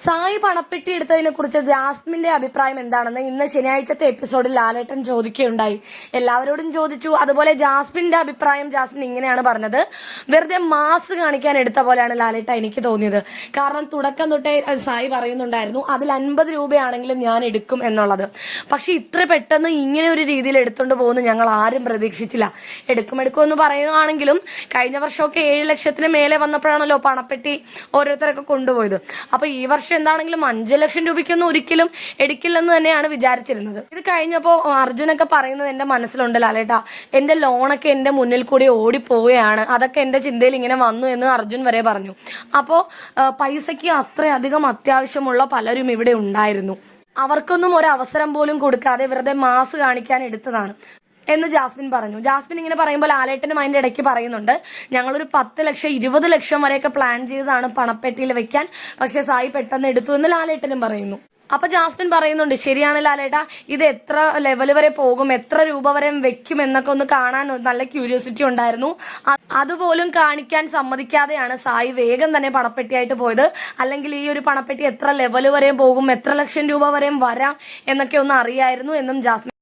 സായി പണപ്പെട്ടി എടുത്തതിനെ കുറിച്ച് ജാസ്മിന്റെ അഭിപ്രായം എന്താണെന്ന് ഇന്ന് ശനിയാഴ്ചത്തെ എപ്പിസോഡിൽ ലാലേട്ടൻ ചോദിക്കുകയുണ്ടായി. എല്ലാവരോടും ചോദിച്ചു. അതുപോലെ ജാസ്മിന്റെ അഭിപ്രായം ജാസ്മിൻ ഇങ്ങനെയാണ് പറഞ്ഞത്. വെറുതെ മാസ് കാണിക്കാൻ എടുത്ത പോലെയാണ് ലാലേട്ട എനിക്ക് തോന്നിയത്. കാരണം തുടക്കം തൊട്ടേ സായി പറയുന്നുണ്ടായിരുന്നു അതിൽ 50 രൂപയാണെങ്കിലും ഞാൻ എടുക്കും എന്നുള്ളത്. പക്ഷെ ഇത്ര പെട്ടെന്ന് ഇങ്ങനെ ഒരു രീതിയിൽ എടുത്തുകൊണ്ട് പോകുന്നു ഞങ്ങൾ ആരും പ്രതീക്ഷിച്ചില്ല. എടുക്കുമെന്ന് പറയുകയാണെങ്കിലും കഴിഞ്ഞ വർഷമൊക്കെ 7 ലക്ഷത്തിന് മേലെ വന്നപ്പോഴാണല്ലോ പണപ്പെട്ടി ഓരോരുത്തരൊക്കെ കൊണ്ടുപോയത്. അപ്പൊ ഈ വർഷം എന്താണെങ്കിലും 5 ലക്ഷം രൂപയ്ക്കൊന്നും ഒരിക്കലും എടുക്കില്ലെന്ന് തന്നെയാണ് വിചാരിച്ചിരുന്നത്. ഇത് കഴിഞ്ഞപ്പോ അർജുനൊക്കെ പറയുന്നത് എന്റെ മനസ്സിലുണ്ട് ലാലേട്ടാ, എന്റെ ലോണൊക്കെ എന്റെ മുന്നിൽ കൂടി ഓടിപ്പോവുകയാണ്, അതൊക്കെ എന്റെ ചിന്തയിൽ ഇങ്ങനെ വന്നു എന്ന് അർജുൻ വരെ പറഞ്ഞു. അപ്പോ പൈസയ്ക്ക് അത്രയധികം അത്യാവശ്യമുള്ള പലരും ഇവിടെ ഉണ്ടായിരുന്നു. അവർക്കൊന്നും ഒരു അവസരം പോലും കൊടുക്കാതെ വെറുതെ മാസ് കാണിക്കാൻ എടുത്തതാണ് എന്ന് ജാസ്മിൻ പറഞ്ഞു. ജാസ്മിൻ ഇങ്ങനെ പറയുമ്പോൾ ലാലേട്ടനും അതിന്റെ ഇടയ്ക്ക് പറയുന്നുണ്ട്, ഞങ്ങളൊരു 10 ലക്ഷം 20 ലക്ഷം വരെയൊക്കെ പ്ലാൻ ചെയ്തതാണ് പണപ്പെട്ടിയിൽ വെക്കാൻ, പക്ഷെ സായി പെട്ടെന്ന് എടുത്തു എന്ന് ലാലേട്ടനും പറയുന്നു. അപ്പൊ ജാസ്മിൻ പറയുന്നുണ്ട്, ശരിയാണ് ലാലേട്ട, ഇത് എത്ര ലെവൽ വരെ പോകും, എത്ര രൂപ വരെ വെക്കും എന്നൊക്കെ ഒന്ന് കാണാൻ നല്ല ക്യൂരിയോസിറ്റി ഉണ്ടായിരുന്നു. അതുപോലും കാണിക്കാൻ സമ്മതിക്കാതെയാണ് സായി വേഗം തന്നെ പണപ്പെട്ടിയായിട്ട് പോയത്. അല്ലെങ്കിൽ ഈ ഒരു പണപ്പെട്ടി എത്ര ലെവൽ വരെ പോകും, എത്ര ലക്ഷം രൂപ വരെയും വരാം എന്നൊക്കെ ഒന്ന് അറിയായിരുന്നു എന്നും ജാസ്മിൻ